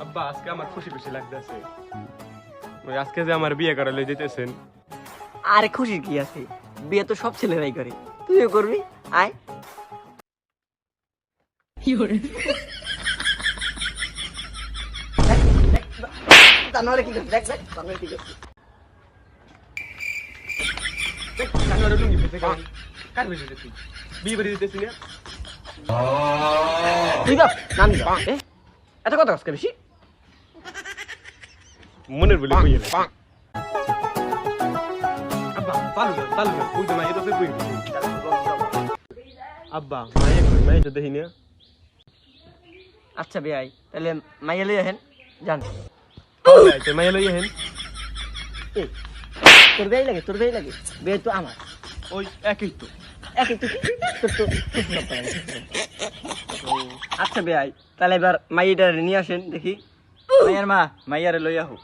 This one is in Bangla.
আব্বা আজকে আমার খুশি খুশি লাগতেছে। ওই আজকে যে আমার বিয়ে করা লই যেতেছেন। আরে খুশির কি আছে, বিয়ে তো সব ছেলেরাই করে, তুইও করবি, আয়। জানোয়ারে কি করছিস? দেখ দেখ জানোয়ারে কি করছিস? জানোয়ারের লুঙ্গি ফেসে গেল। কার হয়ে যেতেছি? বিয়ে বাড়ি যেতেছি না? তুই গা, নামি গা। এ, এত কথা আজকে বেশি? মনের বলে কই এলে। আব্বা চালু না কই তো না এটা তো কই। আব্বা মায়ে তো দেখি না। আচ্ছা বেয়াই, তাহলে মাইয়া লই আহেন, জান। তো মায়ে লই হেন। এই, তোর বেয়াই লাগে, তোর বেয়াই লাগে, বেয়াই তো আমার। ওই একই তো। একই তো কি? তোর তো খুশি সব পাই। আচ্ছা বেয়াই, তাহলে এবার মাইয়াটা নিয়ে আসেন দেখি। মাইয়ার মা, মাইয়ারে লইয়া হোক।